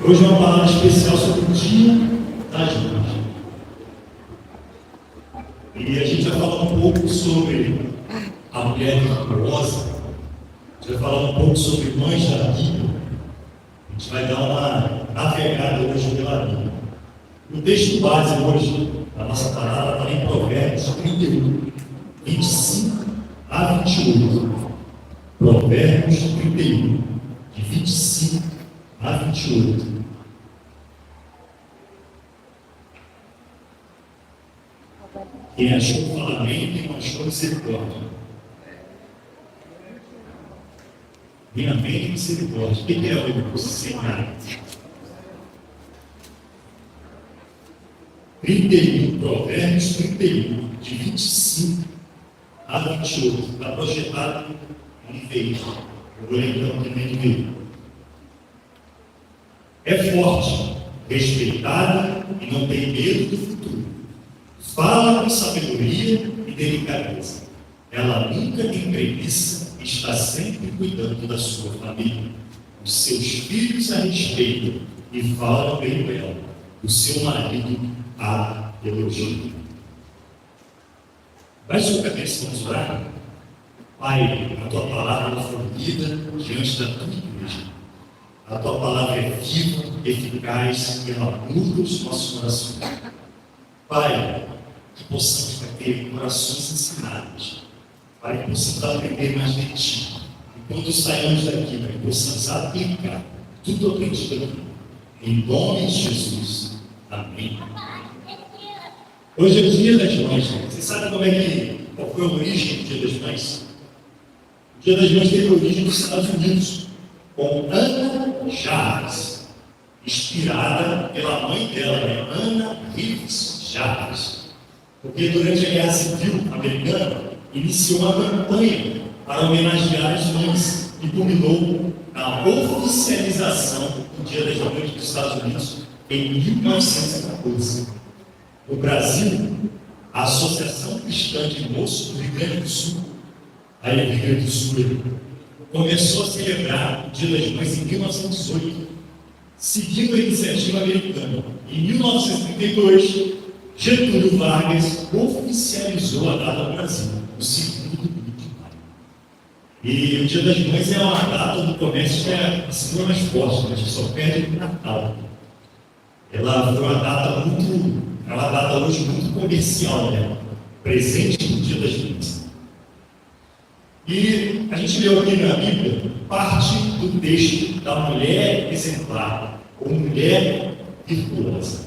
Hoje é uma palavra especial sobre o Dia das Mães. E a gente vai falar um pouco sobre a mulher virtuosa. A gente vai falar um pouco sobre mães da Bíblia. A gente vai dar uma navegada hoje pela Bíblia. O texto base hoje da nossa palavra está em Provérbios 31, 25 a 28. Provérbios 31, de 25 a 28. Quem achou, fala amém. Quem não achou, misericórdia. Quem amém, misericórdia. O que é o cenário? 31, Provérbios 31, de 25 a 28. Está projetado em veículo. Eu vou lembrando também de veículo. É forte, respeitada e não tem medo do futuro. Fala com sabedoria e delicadeza. Ela nunca tem preguiça e está sempre cuidando da sua família. Os seus filhos a respeitam e falam bem dela. O seu marido a elogia. Vai sua cabeça, vamos orar? Pai, a tua palavra foi lida diante da tua igreja. A tua palavra é viva, eficaz e ela muda os nossos corações. Pai, que possamos ter corações ensinados, para que possamos aprender mais de ti. E quando saímos daqui, para que possamos aplicar tudo aprendido aqui. Em nome de Jesus. Amém. Hoje é o Dia das Mães. Você sabe qual foi a origem do Dia das Mães? O Dia das Mães teve origem nos Estados Unidos, com Ana Jarvis, inspirada pela mãe dela, Ana Rives Jarvis. Porque durante a Guerra Civil Americana, iniciou uma campanha para homenagear as mães e culminou na oficialização do Dia das Mães dos Estados Unidos em 1914. No Brasil, a Associação Cristã de Moços do Rio Grande do Sul, começou a celebrar o Dia das Mães em 1918, seguindo a iniciativa americana. Em 1932, Getúlio Vargas oficializou a data no Brasil, o 2º domingo de maio. E o Dia das Mães é uma data do comércio que é a segunda mais forte, mas que só perde no Natal. Ela foi uma data hoje muito comercial, né? Presente no Dia das Mães. E a gente leu aqui na Bíblia parte do texto da mulher exemplar, ou mulher virtuosa.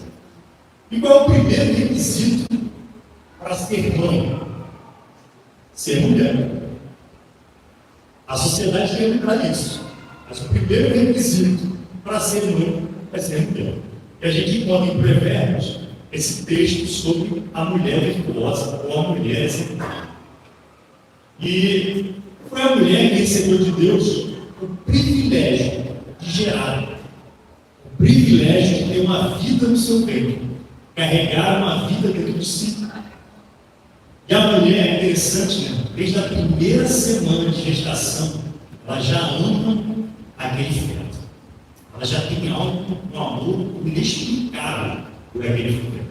E qual é o primeiro requisito para ser mãe? Ser mulher. A sociedade quer lembrar isso. Mas o primeiro requisito para ser mãe é ser mulher. E a gente encontra em Provérbios esse texto sobre a mulher virtuosa ou a mulher exemplar. E foi a mulher que recebeu de Deus o privilégio de gerar, o privilégio de ter uma vida no seu peito, carregar uma vida dentro de si. E a mulher é interessante, né? Desde a primeira semana de gestação, ela já ama aquele feto. Ela já tem algo, um amor inexplicável por aquele feto.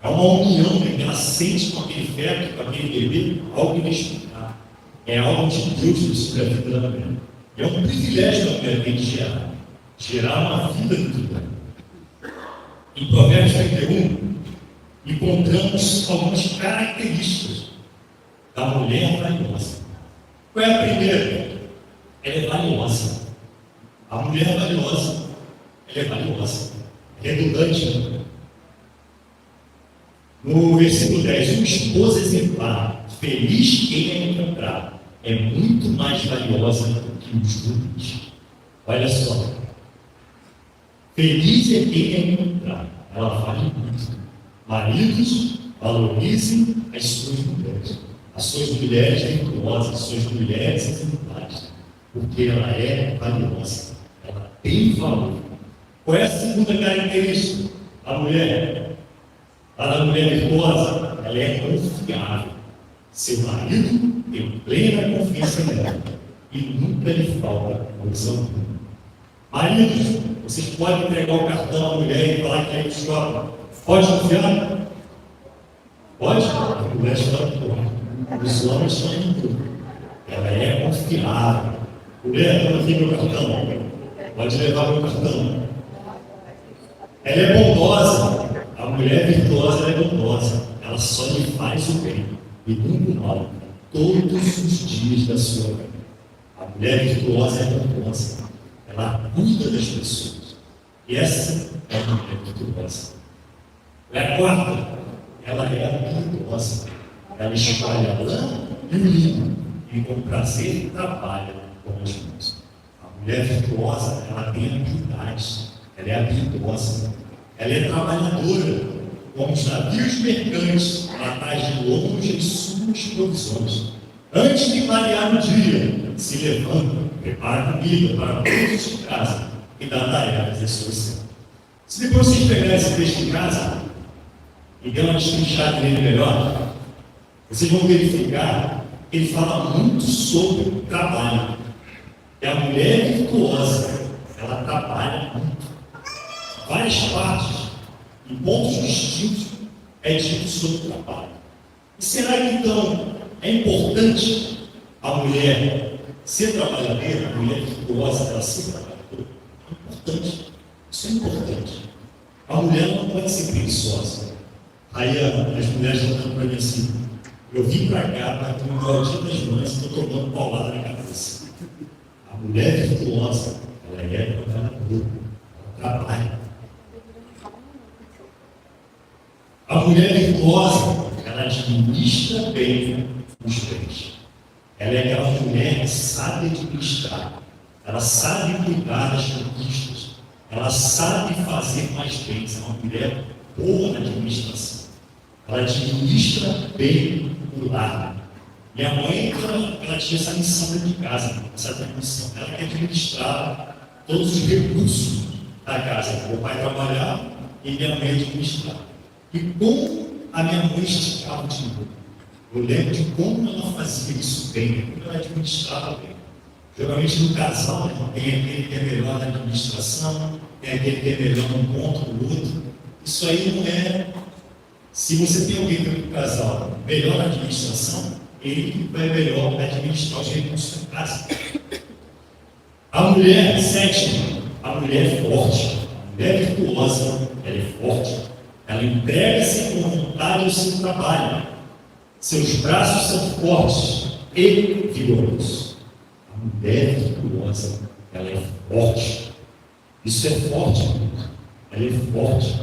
É uma união, né, que ela sente com aquele feto, com aquele bebê, algo inexplicável. É algo de Deus sobre a vida da mulher. É um privilégio da mulher ter que gerar uma vida dentro dela. Em Provérbios 31, encontramos algumas características da mulher valiosa. Qual é a primeira? Ela é valiosa. A mulher valiosa, ela é valiosa. É redundante, né? No versículo 10, uma esposa exemplar, feliz quem a encontrar, é muito mais valiosa do que os rubis. Olha só. Feliz é quem a encontrar. Ela vale muito. Maridos, valorizem as suas mulheres. As suas mulheres virtuosas, as suas mulheres exemplares. Porque ela é valiosa. Ela tem valor. Qual é a segunda característica da mulher? A da mulher virtuosa, ela é confiável. Seu marido tem plena confiança nela e nunca lhe falta coisa alguma. Maridos, Vocês podem entregar o cartão à mulher e falar que é shopping. Pode confiar? Pode? A mulher está no Os homens estão em tudo. Ela é confiável. Mulher, toma aqui meu cartão. Pode levar meu cartão. Ela é bondosa. A mulher virtuosa é bondosa. Ela só lhe faz o bem e nunca o mal, todos os dias da sua vida. A mulher virtuosa é bondosa. Ela cuida das pessoas. E essa é a mulher virtuosa. E a quarta, ela é habilidosa. Ela escolhe a lã e o linho e com prazer trabalha com as mãos. A mulher virtuosa, ela tem habilidades. Ela é habilidosa. Ela é trabalhadora. Como os navios mercantes, ela traz de longe as suas provisões. Antes de clarear o dia, se levanta, prepara comida para todos de casa e dá tarefas à sua serva. Se depois vocês pegarem esse texto em casa e der uma destrinchada nele melhor, vocês vão verificar que ele fala muito sobre o trabalho. E a mulher virtuosa, ela trabalha muito. Várias partes, em pontos distintos, é dito sobre o trabalho. E será que então é importante a mulher ser trabalhadeira, a mulher virtuosa, ela ser trabalhadora? É importante. Isso é importante. A mulher não pode ser preguiçosa. Aí as mulheres estão dando para mim assim: eu vim para cá para comemorar o Dia das Mães e estou tomando paulada na cabeça. A mulher virtuosa, ela é trabalhadora, ela trabalha. A mulher virtuosa, ela administra bem os bens. Ela é aquela mulher que sabe administrar. Ela sabe cuidar das conquistas. Ela sabe fazer mais bens. É uma mulher boa na administração. Ela administra bem o lar. Minha mãe, ela tinha essa missão dentro de casa. Essa missão. Ela que administrava todos os recursos da casa. Meu pai trabalhava e minha mãe administrava. E como a minha mãe esticava o dinheiro. Eu lembro de como ela fazia isso bem, como ela administrava bem. Geralmente no casal, tem aquele que é melhor na administração, tem aquele que é melhor num ponto, no outro. Isso aí não é. Se você tem alguém dentro do casal melhor na administração, ele vai melhor administrar os recursos da casa. A mulher, sétima, a mulher é forte, a mulher virtuosa, ela é forte. Ela entrega-se com vontade ao seu trabalho. Seus braços são fortes e vigorosos. A mulher virtuosa, ela é forte. Isso é forte, ela é forte.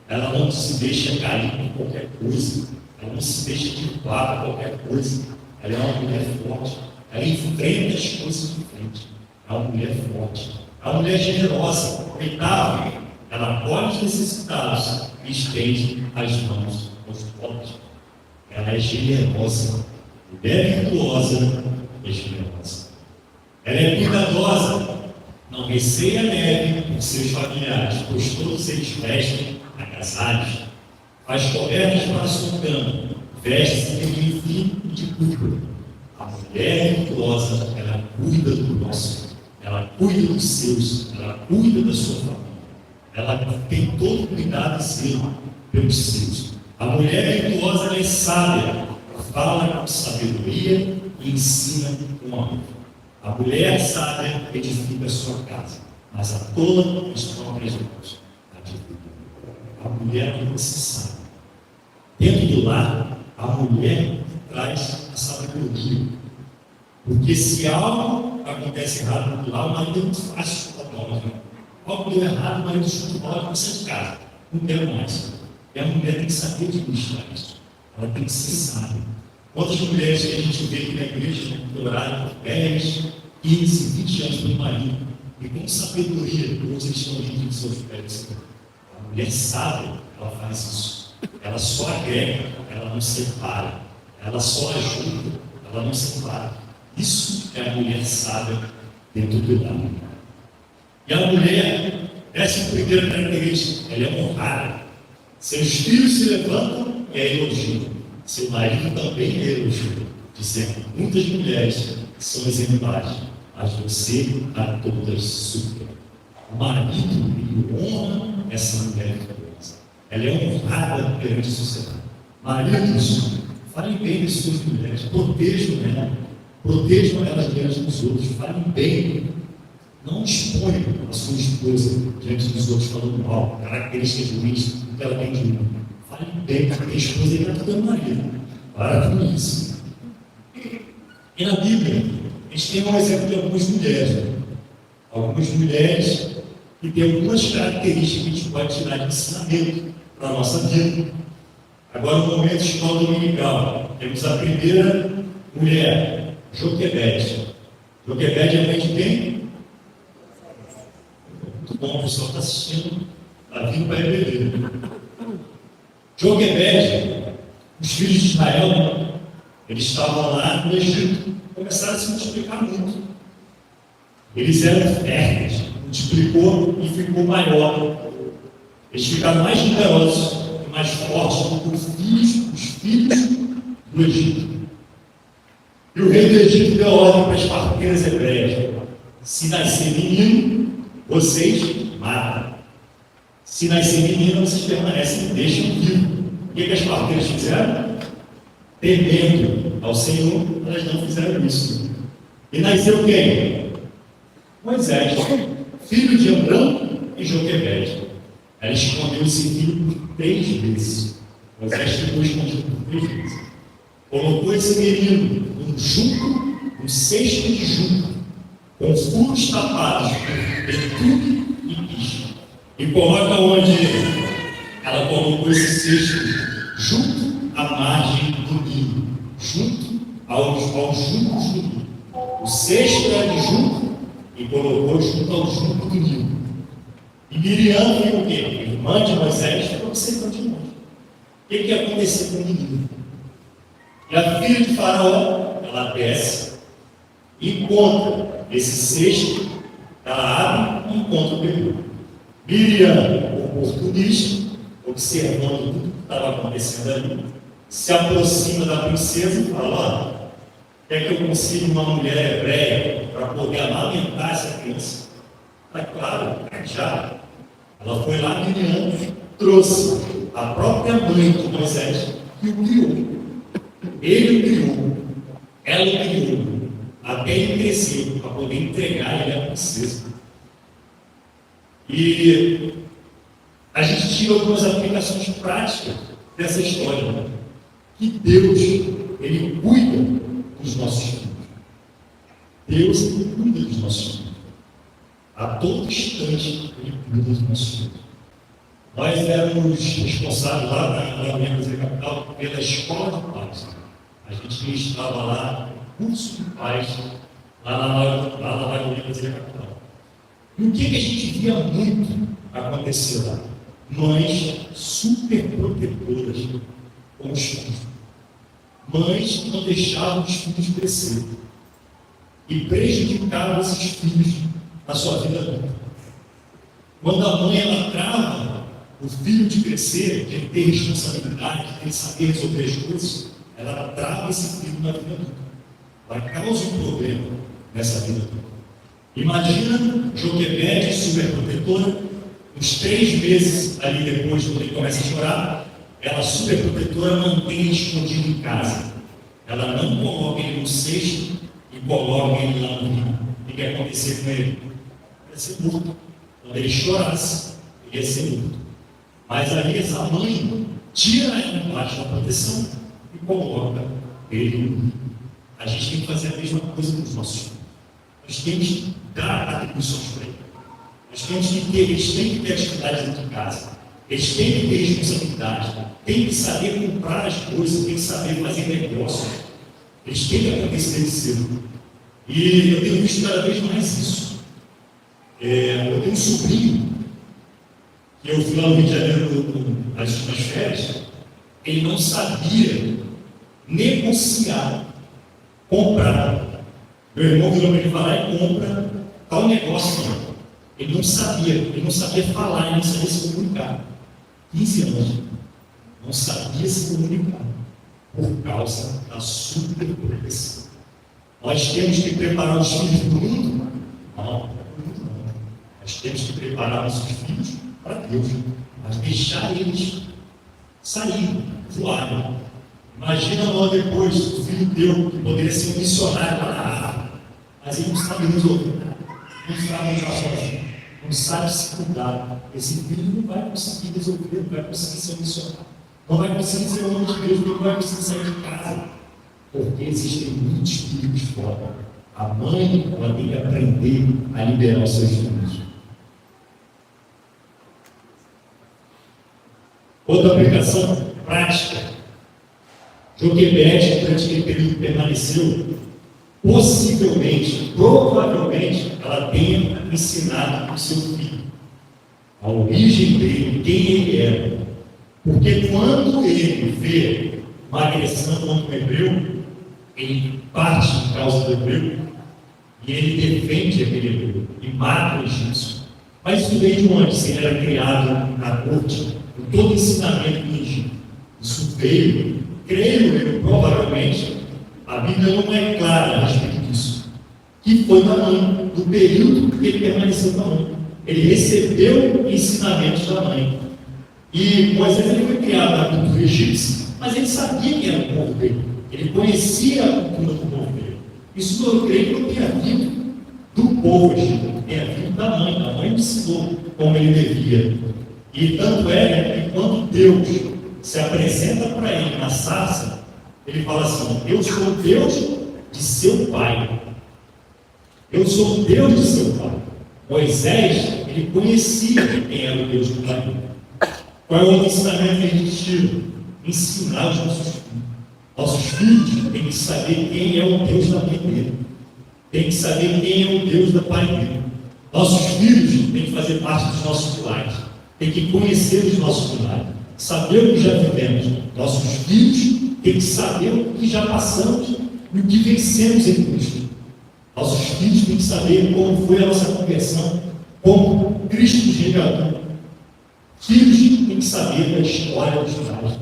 Ela não se deixa cair por qualquer coisa. Ela não se deixa derrubar por qualquer coisa. Ela é uma mulher forte. Ela enfrenta as coisas de frente. É uma mulher forte. É uma mulher generosa, aproveitável. Ela pode necessitá-los e estende as mãos aos pobres. Ela é generosa. Mulher virtuosa é generosa. Ela é cuidadosa. Não receia a neve por seus familiares, pois todos eles vestem agasalhos. Faz cobertas para sua cama. Veste-se de vinho e de púrpura. A mulher virtuosa, ela cuida do nosso. Ela cuida dos seus. Ela cuida da sua família. Ela tem todo o cuidado e zelo pelos seus. A mulher virtuosa, ela é sábia, fala com sabedoria e ensina com amor. A mulher sábia edifica a sua casa, mas a tola as próprias mãos a divide. A mulher não se sabe. Dentro do lar, a mulher traz a sabedoria. Porque se algo acontece errado no lar, o marido é muito fácil de tomar. Algo deu errado, o marido chuta bola para você de casa. Não quero mais. E a mulher tem que saber administrar isso. Ela tem que ser sábia. Quantas mulheres que a gente vê aqui na igreja, no horário, 10, 15, 20 anos do marido, e com sabedoria, todos eles estão juntos de seus pés. A mulher sábia, ela faz isso. Ela só agrega, ela não separa. Ela só ajuda, ela não separa. Isso é a mulher sábia dentro do lar. E a mulher, essa é a primeira característica, ela é honrada. Seus filhos se levantam e é elogio. Seu marido também é elogio. Dizendo que muitas mulheres são exemplares, mas você a todas supera. O marido, ele honra essa mulher virtuosa. Ela é honrada perante a sociedade. Maridos, falem bem das suas mulheres, protejam elas diante dos outros, falem bem. Não exponham a sua esposa diante dos outros falando mal, características ruins, o que ela tem de ruim. Falem bem, porque a esposa é grata do marido. Para com isso. E na Bíblia, a gente tem um exemplo de algumas mulheres. Algumas mulheres que têm algumas características que a gente pode tirar de ensinamento para a nossa vida. Agora, no momento de escola dominical, temos a primeira mulher, Joquebede. Joquebede é mãe de quem? Muito bom, o pessoal está assistindo, está vindo para beber. Joquebede, os filhos de Israel, eles estavam lá no Egito, começaram a se multiplicar muito. Eles eram férteis, multiplicou e ficou maior. Eles ficaram mais numerosos e mais fortes do que os filhos do Egito. E o rei do Egito deu ordem para as parteiras hebreias: se nascer menino, vocês matam. Se nascer menina, vocês permanecem e deixam vivo. O que as parteiras fizeram? Temendo ao Senhor, elas não fizeram isso. E nasceu quem? Moisés, filho de Abrão e Joquebede. Ela escondeu esse filho por 3 vezes. Moisés ficou escondido por 3 vezes. Colocou esse menino num junco, um cesto de junco, com furos tapados por betume e piche. E coloca onde ela colocou esse cesto, junto à margem do Nilo, junto aos juncos do Nilo. O cesto era de junco e colocou junto ao junco do Nilo. E Miriam foi o quê? Irmã de Moisés, foi observando de longe. O que aconteceu com o menino? E a filha de Faraó, ela desce e encontra esse cesto, ela abre e encontra o bebê. Miriam, oportunista, observando tudo que estava acontecendo ali, se aproxima da princesa e fala: ó, quer que eu consiga uma mulher hebreia para poder amamentar essa criança? Mas claro, já. Ela foi lá, Miriam trouxe a própria mãe de Moisés e o criou. Ele o criou, ela o criou, até ele crescer, para poder entregar ele à princesa. E a gente tira algumas aplicações práticas dessa história. Que Deus, Ele cuida dos nossos filhos. Deus, Ele cuida dos nossos filhos. A todo instante, Ele cuida dos nossos filhos. Nós éramos responsáveis lá na União Capital pela escola de pais. A gente estava lá, curso de pais, lá na União Capital. E o que a gente via muito acontecer lá? Mães super protetoras com os filhos. Mães que não deixavam os filhos crescer e prejudicavam esses filhos na sua vida adulta. Quando a mãe ela trava o filho de crescer, de ter responsabilidade, de saber resolver as coisas, ela trava esse filho na vida adulta. Ela causa um problema nessa vida adulta. Imagina Joquebede, superprotetora, uns 3 meses ali depois, quando ele começa a chorar, ela, superprotetora, mantém ele escondido em casa. Ela não coloca ele no cesto e coloca ele lá no rio. O que ia acontecer com ele? Ele ia ser morto. Quando ele chorasse, ele ia ser morto. Mas aí a mãe tira ele embaixo da proteção e coloca ele no rio. A gente tem que fazer a mesma coisa com os nossos filhos. Nós temos que dar atribuições para ele. Eles têm que ter atividade dentro de casa. Eles têm que ter responsabilidade. Têm que saber comprar as coisas, têm que saber fazer negócio. Eles têm que acontecer de cedo. E eu tenho visto cada vez mais isso. Eu tenho um sobrinho, que eu fui lá no Rio de Janeiro nas últimas férias. Ele não sabia negociar, comprar. Meu irmão virou para ele falar e compra tal negócio. Ele não sabia falar, ele não sabia se comunicar. 15 anos, não sabia se comunicar por causa da superproteção. Nós temos que preparar os filhos do mundo? Não, não. Nós temos que preparar nossos filhos para Deus, mas deixar eles sair, voarem. Imagina logo depois o filho teu, que poderia ser um missionário lá na África, mas ele não sabe resolver nada, não sabe andar sozinho, não sabe se cuidar. Esse filho não vai conseguir resolver, não vai conseguir ser um missionário, não vai conseguir ser um homem de Deus, não vai conseguir sair de casa, porque existem muitos perigos fora. A mãe, ela tem que aprender a liberar os seus filhos. Outra aplicação prática. Joquebede, durante aquele período que permaneceu, possivelmente, provavelmente, ela tenha ensinado o seu filho a origem dele, quem ele era. Porque quando ele vê uma agressão contra o hebreu, ele parte de causa do hebreu e ele defende aquele hebreu e mata o egípcio. Mas isso veio de onde? Se ele era criado na corte, com todo o ensinamento do Egito. Isso veio, creio eu, provavelmente, a Bíblia não é clara a respeito disso, que foi da mãe, do período que ele permaneceu com a mãe. Ele recebeu ensinamentos da mãe. E Moisés ele foi criado na cultura egípcia, mas ele sabia que era o povo dele. Ele conhecia a cultura do povo dele. Isso eu creio que não tinha vindo do povo egípcio, tinha vindo da mãe. A mãe ensinou como ele devia. E tanto é que quando Deus se apresenta para ele na sarça, ele fala assim: eu sou o Deus de seu pai. Eu sou o Deus de seu pai. Moisés, ele conhecia quem era o Deus do pai. Qual é o ensinamento que a gente tira? Ensinar os nossos filhos. Nossos filhos têm que saber quem é o Deus da mãe dele. Tem que saber quem é o Deus da pai dele. Nossos filhos têm que fazer parte dos nossos pilares. Tem que conhecer os nossos pilares. Saber o que já vivemos. Nossos filhos têm que saber o que já passamos e o que vencemos em Cristo. Nossos filhos têm que saber como foi a nossa conversão, como Cristo nos resgatou. Filhos têm que saber da história dos pais.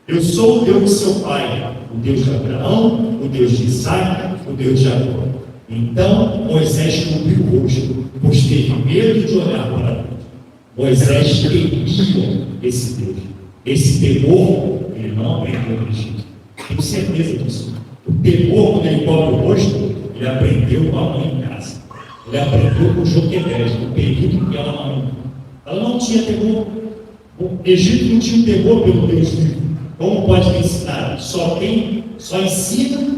Eu sou o Deus de seu pai, o Deus de Abraão, o Deus de Isaac, o Deus de Jacó. Então Moisés cobriu o rosto, pois teve medo de olhar para Deus. Moisés temia esse Deus. Esse temor, ele não aprendeu no Egito. Tenho certeza disso. O temor, quando ele cobre o rosto, ele aprendeu com a mãe em casa. Ele aprendeu com Joquebede, no período que ela não. Ela não tinha temor. O Egito não tinha temor pelo Deus vivo. Como pode ensinar? Só ensina.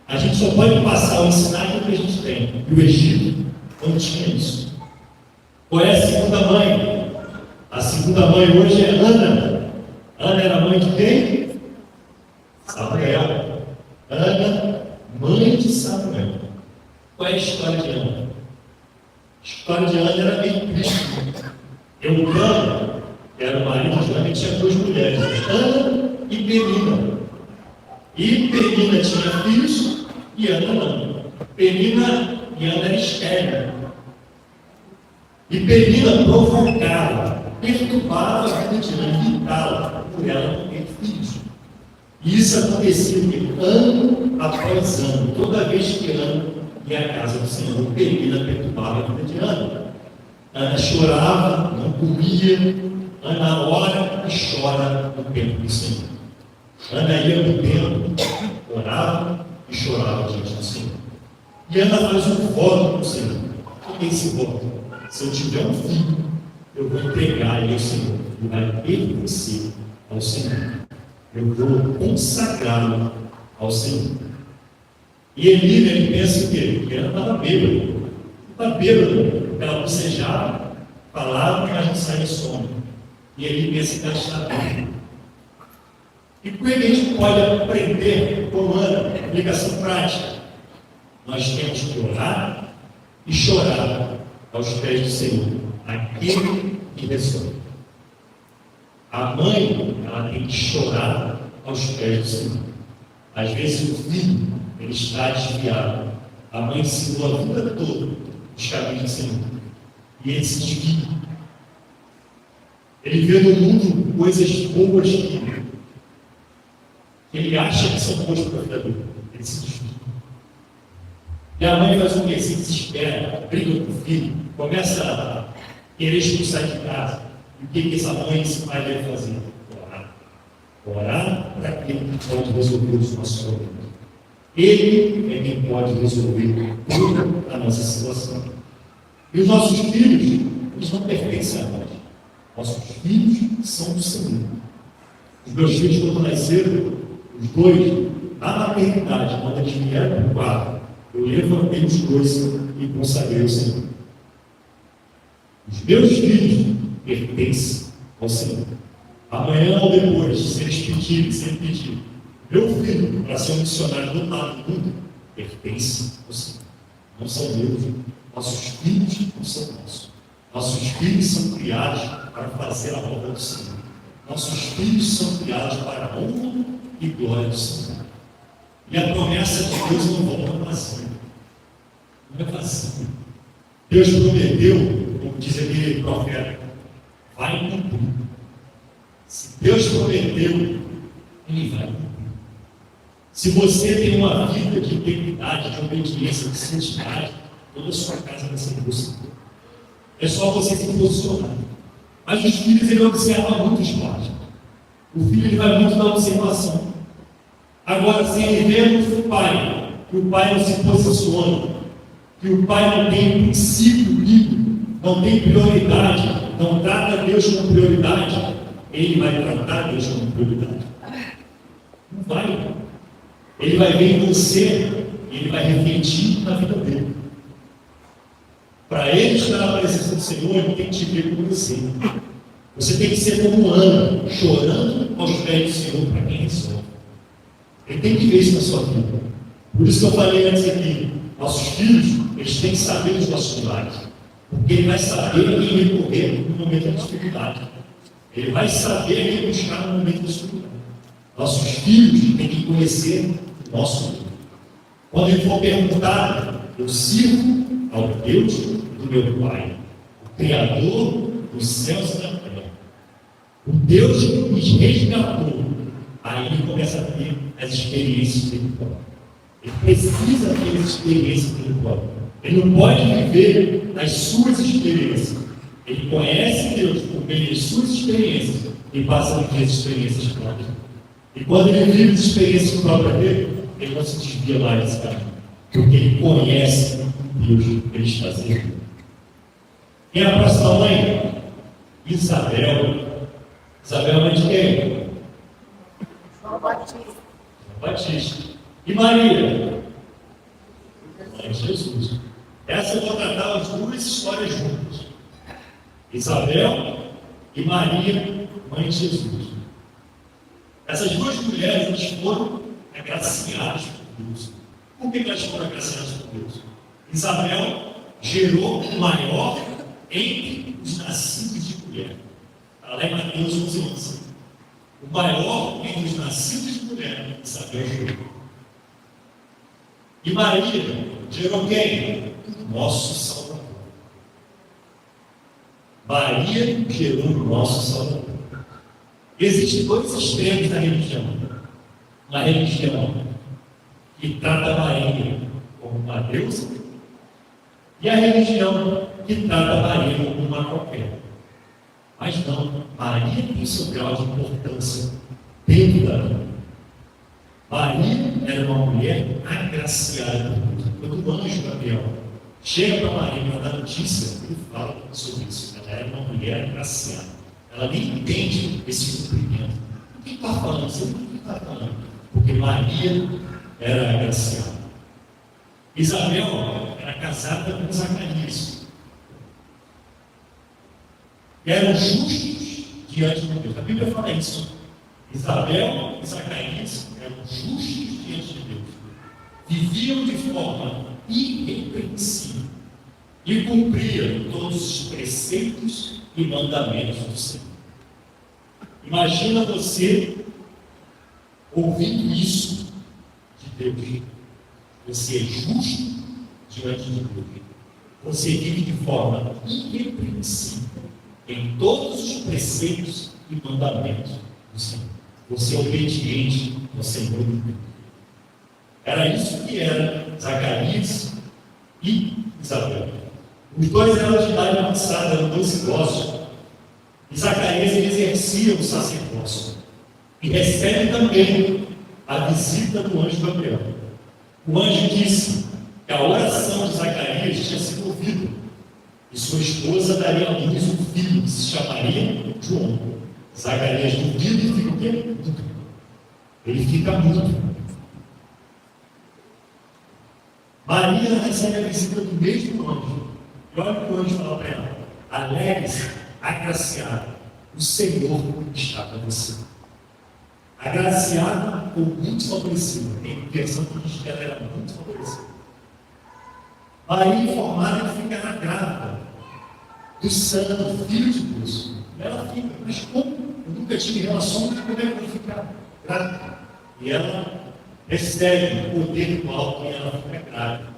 A gente só pode passar o ensinar aquilo que a gente tem. E o Egito não tinha isso. Qual é a segunda mãe? A segunda mãe hoje é Ana. Ana era mãe de quem? Samuel. Ana, mãe de Samuel. Qual é a história de Ana? A história de Ana era bem triste. Eucana era o marido de Ana e tinha duas mulheres, Ana e Penina. E Penina tinha filhos e Ana não. Penina e Ana eram estériles. E Penina provocava, perturbava a vida de Ana, irritá-la por ela não ter filhos. E isso acontecia ano após ano. Toda vez que Ana ia à casa do Senhor, Penina perturbava a vida de Ana. Ana chorava, não comia. Ana ora e chora no templo do Senhor. Ana ia no templo, orava e chorava diante do Senhor. E Ana faz um voto para o Senhor. O que é esse voto? Se eu tiver um filho, eu vou entregar ele ao Senhor. Ele vai pertencer ao Senhor. Eu vou consagrá-lo ao Senhor. E ele pensa o quê? Porque Ana estava bêbada. Estava bêbada. Ela bocejava, falava, mas não saía sono. E ele pensa que ela está bêbada. E como é que a gente pode aprender com Ana? Aplicação prática. Nós temos que orar e chorar aos pés do Senhor, aquele que resolve. A mãe, ela tem que chorar aos pés do Senhor. Às vezes o filho, ele está desviado. A mãe ensinou a vida toda os caminhos do Senhor. E ele se desvia. Ele vê no mundo coisas boas que ele acha que são boas para a vida dele. Ele se desvia. E a mãe faz um mês, se desespera, briga com o filho, começa a querer expulsar de casa. E o que essa mãe e esse pai devem fazer? Orar. Orar para aquele que pode resolver os nossos problemas. Ele é quem pode resolver toda a nossa situação. E os nossos filhos, eles não pertencem a nós. Nossos filhos são do Senhor. Os meus filhos, quando nasceram, os dois, na maternidade, quando eles vieram para o quarto, eu levantei os dois e consagrei o Senhor. Os meus filhos pertencem ao Senhor. Amanhã ou depois, se eles pedirem, se ele pedir, meu filho, para ser um missionário do mundo, pertence ao Senhor. Não são meus. Nossos filhos não são nossos. Nossos filhos são criados para fazer a obra do Senhor. Nossos filhos são criados para a honra e glória do Senhor. E a promessa de Deus não volta vazia. Não é vazia. Deus prometeu, como diz aquele profeta, vai cumprir. Se Deus prometeu, Ele vai cumprir. Se você tem uma vida de integridade, de obediência, de santidade, toda a sua casa vai ser possível. É só você se posicionar. Mas os filhos, ele observa muito os pais. O filho, ele vai muito na observação. Agora, se ele vê no pai, que o pai não se posiciona, que o pai não tem princípio bíblico, não tem prioridade, não trata Deus como prioridade, ele vai tratar Deus como prioridade. Não vai. Ele vai ver em você, ele vai refletir na vida dele. Para ele estar na presença do Senhor, ele tem que te ver com você. Você tem que ser como Ana, chorando aos pés do Senhor para quem resolve. Ele tem que ver isso na sua vida. Por isso que eu falei antes aqui, nossos filhos, eles têm que saber os nossos milagres. Porque ele vai saber quem recorrer no momento da dificuldade. Ele vai saber quem buscar no momento da dificuldade. Nossos filhos têm que conhecer o nosso Deus. Quando ele for perguntar, eu sirvo ao Deus do meu Pai, o Criador dos céus e da terra, o Deus que nos resgatou. Aí ele começa a ter as experiências espirituais. Ele precisa ter as experiências espirituais. Ele não pode viver nas suas experiências. Ele conhece Deus por meio das suas experiências e passa a viver as experiências próprias. E quando ele vive as experiências próprias dele, ele não se desvia mais desse caminho. Porque ele conhece Deus que ele está fazendo. Quem é a próxima mãe? Isabel. Isabel é mãe de quem? João Batista. João Batista. E Maria? Mãe de Jesus. Essa eu vou tratar as duas histórias juntas. Isabel e Maria, mãe de Jesus. Essas duas mulheres, elas foram agraciadas por Deus. Por que elas foram agraciadas por Deus? Isabel gerou o maior entre os nascidos de mulher. Está lá em Mateus 11:11. O maior entre os nascidos de mulher, Isabel gerou. E Maria gerou quem? O nosso Salvador. Maria gerou o nosso Salvador. Existem dois extremos da religião. Uma religião que trata Maria como uma deusa e a religião que trata Maria como uma qualquer. Mas não, Maria tem seu grau de importância dentro da vida. Maria era uma mulher agraciada por Deus. Quando o anjo Gabriel chega para Maria para dar notícia, ele fala sobre isso. Ela era uma mulher agraciada. Ela nem entende esse cumprimento. O que está falando? Você não está falando. Porque Maria era agraciada. Isabel era casada com Zacarias. Eram justos diante de Deus. A Bíblia fala isso. Isabel e Zacarias eram justos diante de Deus. Viviam de forma irrepreensível e cumpriam todos os preceitos e mandamentos do Senhor. Imagina você ouvindo isso de Deus. Você é justo diante de Deus. Você vive de forma irrepreensível em todos os preceitos e mandamentos do Senhor. Você é obediente ao Senhor de Deus. Era isso que era Zacarias e Isabel. Os dois eram de idade avançada, eram dois idosos. E Zacarias ele exercia o sacerdócio. E recebe também a visita do anjo Gabriel. O anjo disse que a oração de Zacarias tinha sido ouvida. E sua esposa daria à luz um filho que se chamaria João. Zacarias duvida e fica o quê? Ele fica mudo. Maria recebe a visita do mesmo anjo. E olha o que o anjo fala para ela: alegre-se, agraciada, o Senhor está com você. Agraciada ou muito favorecida. Tem versão que diz que ela era muito favorecida. Maria informada que ficará grávida do santo filho de Deus. Ela fica, mas como? Eu nunca tive relação, como é que eu vou ficar grávida? E ela recebe o poder do alto e ela fica grávida.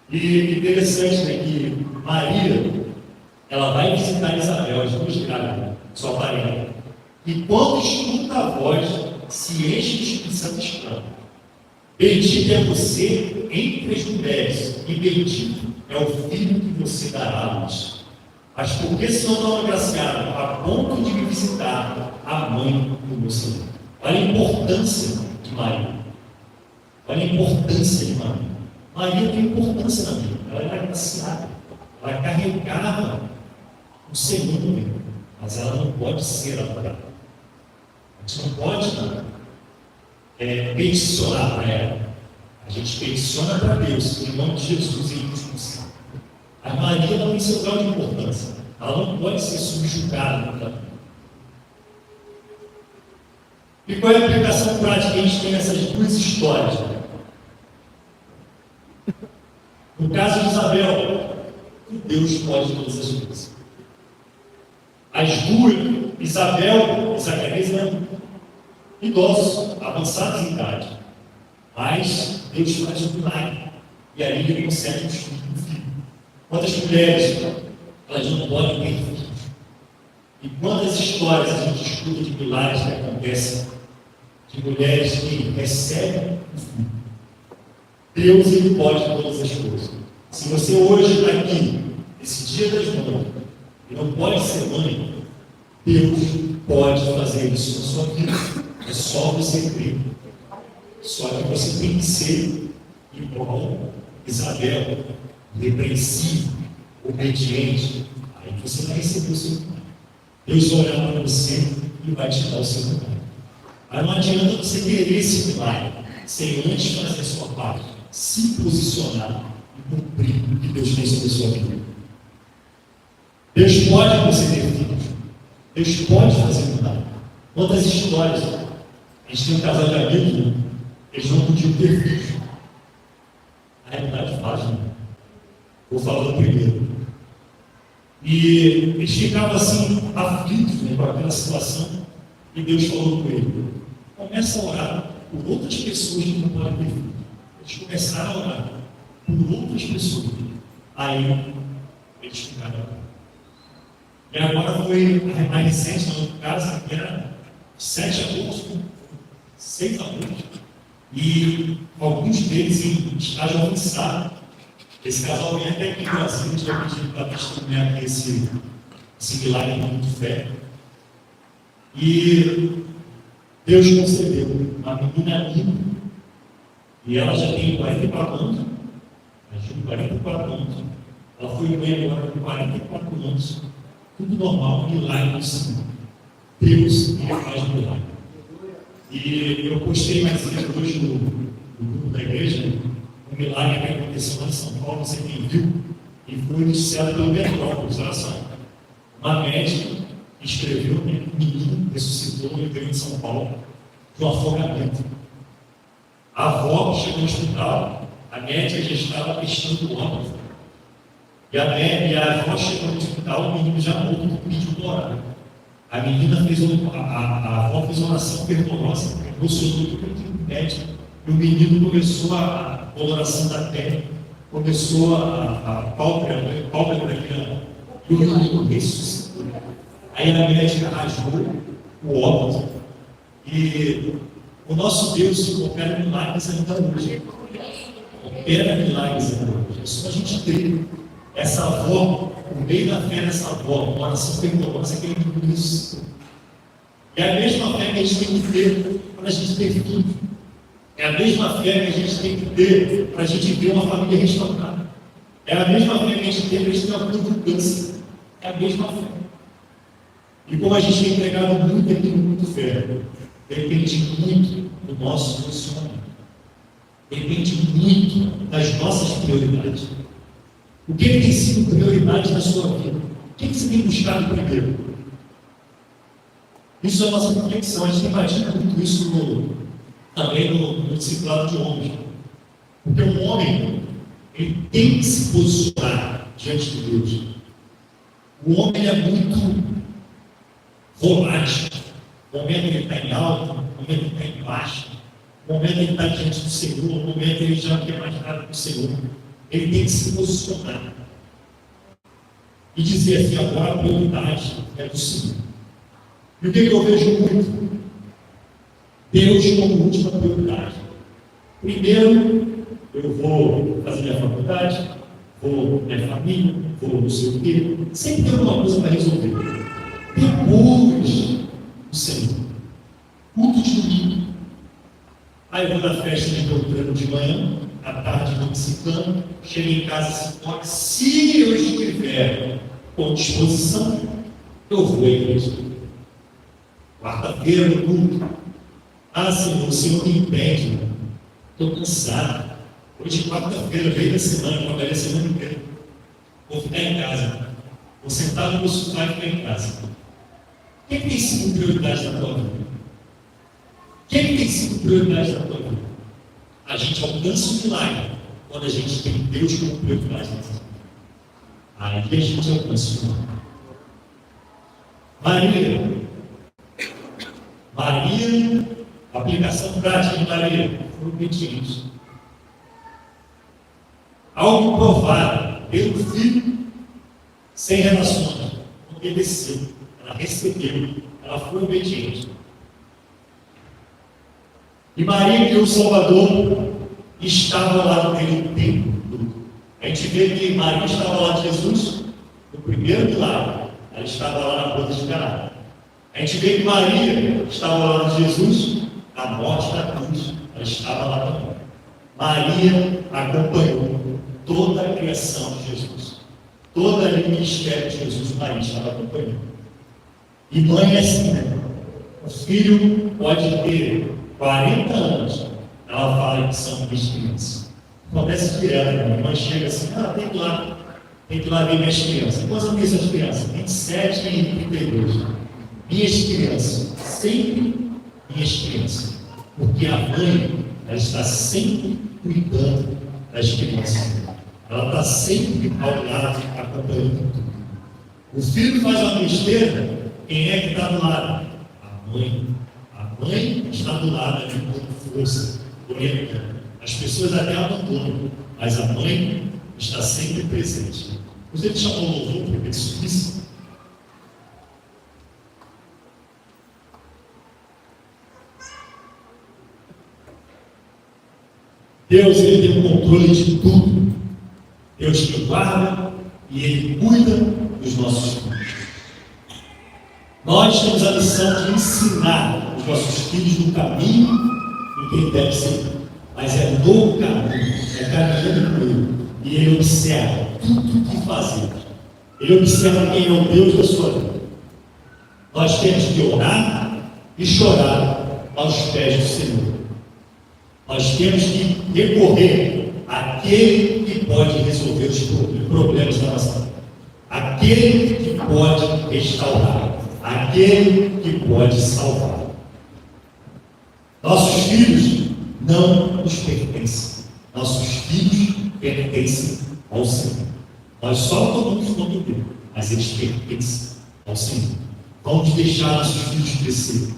E interessante, né, que Maria, ela vai visitar Isabel, as duas grávidas, sua parenta. E quando escuta a voz, se enche de Espírito Santo exclama: bendita é você entre as mulheres, e bendito é o filho que você dará à luz. Mas por que sou tão agraciado a ponto de me visitar a mãe do meu Senhor? Olha a importância de Maria. Olha a importância de Maria. Maria tem importância na vida. Ela era agraciada. Ela carregava o Senhor, mas ela não pode ser adorada. A gente não pode peticionar para ela. A gente peticiona para Deus, em nome de Jesus, e isso. A Maria não tem seu grau de importância. Ela não pode ser subjugada pela vida. E qual é a aplicação prática que a gente tem nessas duas histórias? No caso de Isabel, Deus pode todas as coisas. As duas, Isabel e Zacarias, eram idosos, avançados em idade. Mas Deus faz um milagre. E aí ele concede um filho. Quantas mulheres, elas não podem ter filhos? E quantas histórias a gente escuta de milagres que acontecem, de mulheres que recebem um filho? Deus, ele pode todas as coisas. Se você hoje está aqui, esse dia das mães, e não pode ser mãe, Deus pode fazer isso na sua vida. É só você crer. Só que você tem que ser igual Isabel, repreensivo, obediente. Aí você vai receber o seu pai. Deus vai olhar para você e vai te dar o seu pai. Mas não adianta você querer esse pai sem antes fazer a sua parte, se posicionar e cumprir o que Deus tem sobre a sua vida. Deus pode conceder filhos. Deus pode fazer milagre. Quantas histórias? A gente tem um casal de amigos, né? Eles não podiam ter filhos. A realidade faz, né? Vou falar do primeiro. E eles ficavam assim, aflitos, né, com aquela situação. E Deus falou com ele: começa a orar por outras pessoas que não podem ter filhos. Eles começaram a orar por outras pessoas. Aí eles ficaram. E agora foi a mais recente, no outro caso, que era 7 abortos, 6 abortos. E alguns deles em estágio avançado. Esse casal vem até aqui no Brasil, a gente vai pedir para testemunhar aqui esse milagre de fé. E Deus concedeu uma menina linda. E ela já tem 44 anos. Ela já tem 44 anos. Ela foi mãe agora com 44 anos. Tudo normal, milagre do Senhor. Deus, ele faz milagre. E eu postei mais cedo hoje no grupo da igreja um milagre que aconteceu lá em São Paulo, você quem viu, e foi iniciado pelo Metrópolis, olha só. Uma médica escreveu, um menino ressuscitou no interior de São Paulo de um afogamento. A avó chegou no hospital, a médica já estava testando o órgão. E a avó chegou no hospital, o menino já morto, pediu orar. A menina fez a avó fez uma oração fervorosa, emocionou o médico. E o menino começou a coloração da pele, começou a pálpebra daquela, e o menino ressuscitou. Aí a médica rasgou o óbito. E o nosso Deus opera milagres ainda hoje. opera milagres até hoje. É só a gente ter essa avó, o meio da fé dessa avó, uma oração fervorosa que é tudo isso. É a mesma fé que a gente tem que ter para a gente ter filho. É a mesma fé que a gente tem que ter para a gente ver uma família restaurada. É a mesma fé que a gente tem para a gente ter uma cura do câncer. É a mesma fé. E como a gente tem entregado muito aqui no Muito Fé, depende muito do nosso posicionamento. Depende muito das nossas prioridades. O que tem sido prioridade na sua vida? O que você tem buscado primeiro? Isso é a nossa reflexão. A gente imagina muito isso também no discipulado de homens. Porque um homem, ele tem que se posicionar diante de Deus. O homem é muito volátil. O momento ele está em alta, o momento ele está em baixa, o momento ele está diante do Senhor, o momento ele já não quer mais nada com o Senhor. Ele tem que se posicionar e dizer assim: agora a prioridade é do Senhor. E o que eu vejo muito? Deus como última prioridade. Primeiro, eu vou fazer minha faculdade, vou minha família, vou não sei o quê. Sempre tem alguma coisa para resolver. Depois, o Senhor. Culto de domingo. Aí eu vou na festa de doutrina de manhã, à tarde vou visitando, chego em casa 5 horas. Se eu estiver com disposição, eu vou à igreja. Quarta-feira no culto. Ah, Senhor, o Senhor me impede. Estou cansado. Hoje, quarta-feira, veio da semana, trabalhei a semana inteira. Vou ficar em casa. Vou sentar no meu sofá e ficar em casa. Quem tem sido prioridade na tua vida? Quem tem sido prioridade na tua vida? A gente alcança o milagre quando a gente tem Deus como prioridade na nossa vida. Aí a gente alcança o milagre. Maria, aplicação prática de Maria, foi obediente. Algo provado pelo filho, sem relações, obedeceu, ela recebeu, ela foi obediente. E Maria, que o Salvador, estava lá naquele templo. A gente vê que Maria estava lá de Jesus, no primeiro milagre, ela estava lá na boda de Caná. A gente vê que Maria estava lá de Jesus, na morte da cruz, ela estava lá também. Maria acompanhou toda a criação de Jesus, todo o ministério de Jesus, Maria estava acompanhando. E mãe é assim, né? O filho pode ter 40 anos, ela fala que são crianças. Acontece direto, né? A mãe chega assim: tem que ir lá ver minhas crianças. Quantas são essas crianças? 27 e 32. Minhas crianças, sempre minhas crianças. Porque a mãe, ela está sempre cuidando das crianças. Ela está sempre ao lado, acompanhando tudo. O filho faz uma besteira, quem é que está do lado? A mãe. A mãe está do lado ali com força, orientando. As pessoas até abandonam, mas a mãe está sempre presente. Você chamou o louvor para que subisse? Deus, Ele tem o controle de tudo. Deus que guarda e Ele cuida dos nossos filhos. Nós temos a missão de ensinar os nossos filhos no caminho em que ele deve seguir. Mas é no caminho, é caminhando com Ele. E Ele observa tudo o que fazer. Ele observa quem é o Deus da sua vida. Nós temos que orar e chorar aos pés do Senhor. Nós temos que recorrer àquele que pode resolver os problemas da nossa vida. Aquele que pode restaurar. Aquele que pode salvar. Nossos filhos não nos pertencem. Nossos filhos pertencem ao Senhor. Nós só tomamos conta dele, mas eles pertencem ao Senhor. Vamos deixar nossos filhos crescer.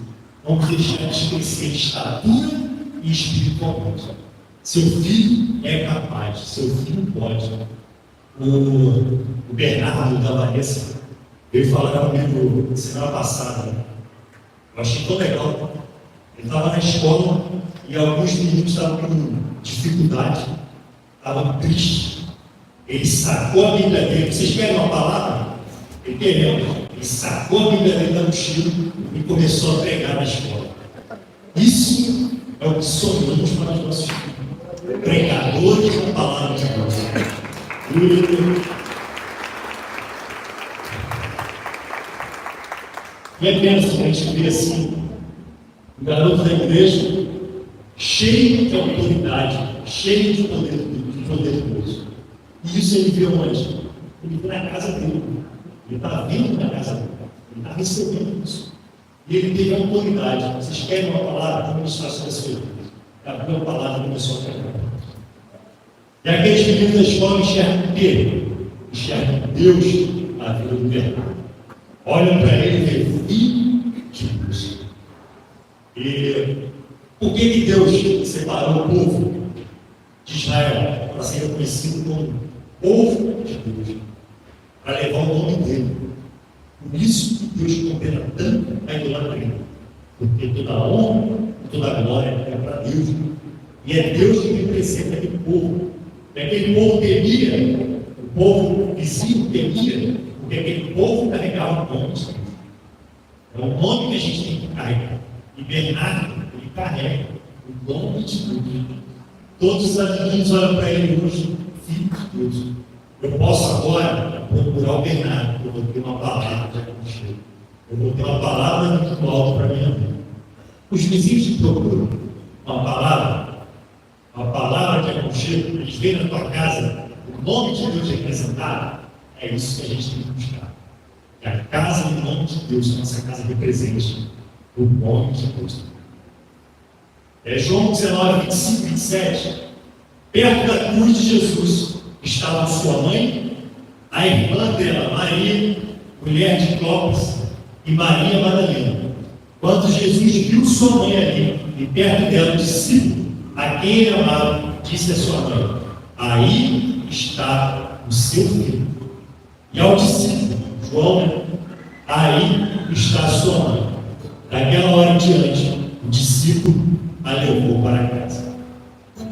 Vamos deixar eles crescer em estatura e espiritualmente. Seu filho é capaz, seu filho pode. O Bernardo da Vanessa veio falar comigo semana passada. Eu achei tão legal. Ele estava na escola e alguns meninos estavam com dificuldade. estava triste. Ele sacou a Bíblia dele. Vocês querem uma palavra? Ele queremos. Ele sacou a Bíblia dele da mochila e começou a pregar na escola. Isso é o que sonhamos para os nossos filhos. Pregadores da palavra de Deus. E é pena a gente ver assim, o garoto da igreja, cheio de autoridade, cheio de poder de Deus. E isso ele viu onde? Ele viu na casa dele. Ele está vindo na casa dele. Ele está recebendo isso. E ele teve autoridade. Vocês querem uma palavra? Como isso faz essa vida? Abriu a palavra e começou a pregar. E aqueles meninos da escola enxergam o quê? Enxergam Deus na vida do Bernardo. Olham para ele e veem filho de Deus. E por que Deus separou o povo de Israel para ser reconhecido como povo de Deus? Para levar o nome dele. Por isso que Deus condena tanto a idolatria. Porque toda a honra e toda a glória é para Deus. E é Deus que representa aquele povo. E aquele povo temia, o povo vizinho temia, porque aquele povo carregava o nome de Deus. É o nome que a gente tem que carregar. E Bernardo, ele carrega o nome de Deus. Todos os amiguinhos olham para ele hoje, filho de Deus. Eu posso agora procurar o Bernardo, eu vou ter uma palavra de aconchego. Eu vou ter uma palavra muito alta para a minha vida. Os vizinhos te procuram uma palavra de aconchego, eles vêm na tua casa, o nome de Deus representado, é isso que a gente tem que buscar. Que a casa em nome de Deus, a nossa casa represente o nome de Deus. João 19, 25, 27, perto da cruz de Jesus, estava sua mãe, a irmã dela, Maria, mulher de Clopas, e Maria Madalena. Quando Jesus viu sua mãe ali, e perto dela o discípulo, a quem ele amava, disse a sua mãe: aí está o seu filho. E ao discípulo, João, aí está a sua mãe. Daquela hora em diante, o discípulo a levou para casa.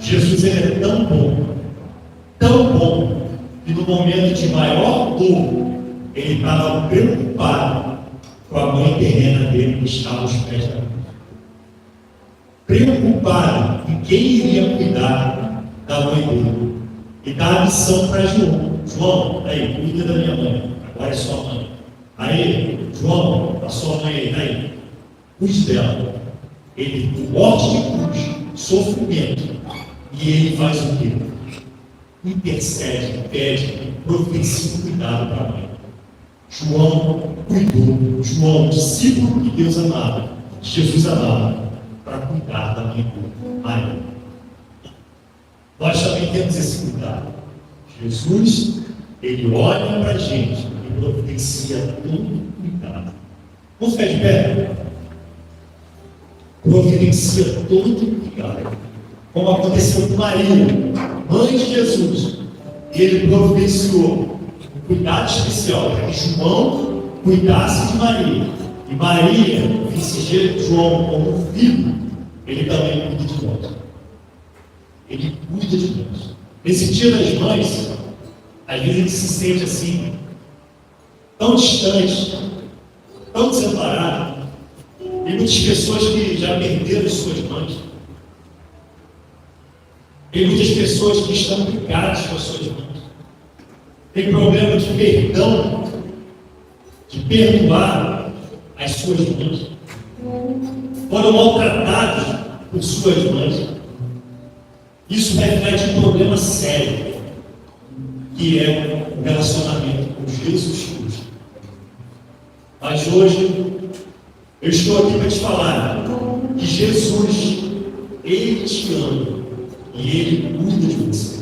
Jesus ele é tão bom, que no momento de maior dor, ele estava preocupado com a mãe terrena dele que estava aos pés da cruz. Preocupado em quem iria cuidar da mãe dele. E dá a missão para João. João, aí, cuida da minha mãe. Agora é sua mãe. Aí, João, a sua mãe aí, cuide dela. Ele morte de cruz, sofrimento. E ele faz o quê? Intercede, pede, providencia cuidado para a mãe. João cuidou. João, discípulo que Deus amava, que Jesus amava, para cuidar da mãe dele, Maria. Nós também temos esse cuidado. Jesus, ele olha para a gente e providencia todo cuidado. Vamos ficar de pé? Providencia todo cuidado. Como aconteceu com Maria, mãe de Jesus. Ele providenciou um cuidado especial para que João cuidasse de Maria. E Maria, visse João como filho, ele também cuida de nós. Ele cuida de nós. Nesse dia das mães, às vezes a gente se sente assim, tão distante, tão separado. E muitas pessoas que já perderam suas mães. Tem muitas pessoas que estão brigadas com as suas mães. Tem problema de perdão, de perdoar as suas mães. Foram maltratados por suas mães. Isso reflete um problema sério, que é o relacionamento com Jesus Cristo. Mas hoje, eu estou aqui para te falar que Jesus, Ele te ama e Ele cuida de você.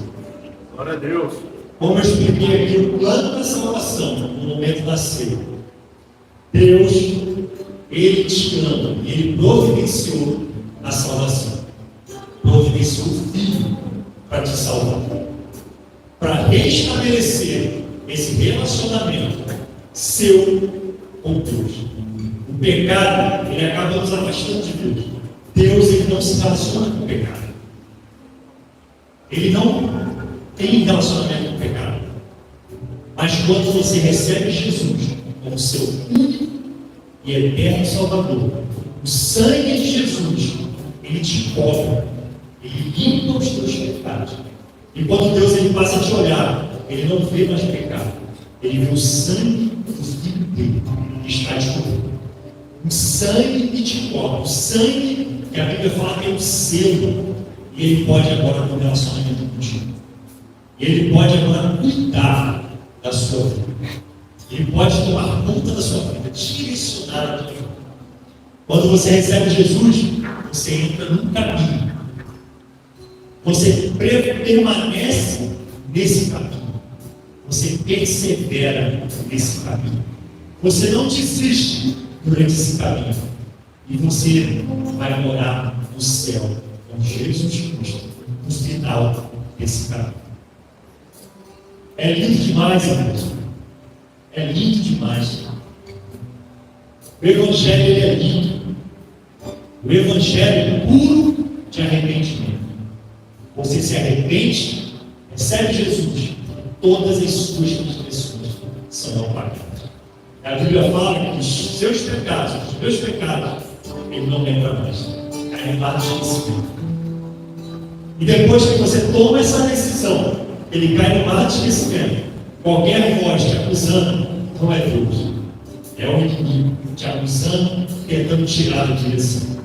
Glória a Deus. Como eu expliquei aqui, o plano da salvação no momento da ceia. Deus, Ele te ama e Ele providenciou a salvação. Providenciou o Filho para te salvar. Para restabelecer esse relacionamento seu com Deus. O pecado, ele acaba nos afastando de Deus. Deus, ele não se relaciona com o pecado. Ele não tem relacionamento com o pecado. Mas quando você recebe Jesus como seu único e eterno Salvador, o sangue de Jesus, ele te cobre, ele limpa os teus pecados. E quando Deus ele passa a te olhar, ele não vê mais pecado, ele vê o sangue do Filho dele que está te cobrindo. O sangue que te cobre, o sangue que a Bíblia fala que é o selo, e ele pode agora ter um relacionamento contigo. Ele pode agora cuidar da sua vida. Ele pode tomar conta da sua vida, direcionar a tua vida. Quando você recebe Jesus, você entra num caminho. Você permanece nesse caminho. Você persevera nesse caminho. Você não desiste durante esse caminho. E você vai morar no céu com Jesus Cristo no final desse caminho. É lindo demais, amigos. É lindo demais. O Evangelho ele é lindo. O Evangelho é puro de arrependimento. Você se arrepende, recebe Jesus, todas as suas transgressões são apagadas. A Bíblia fala que os seus pecados, os meus pecados, ele não lembra mais. Está embaixo de esquecimento. E depois que você toma essa decisão, ele cai no mar de esquecimento. Qualquer voz te acusando não é Deus. É o inimigo te acusando, tentando tirar da direção.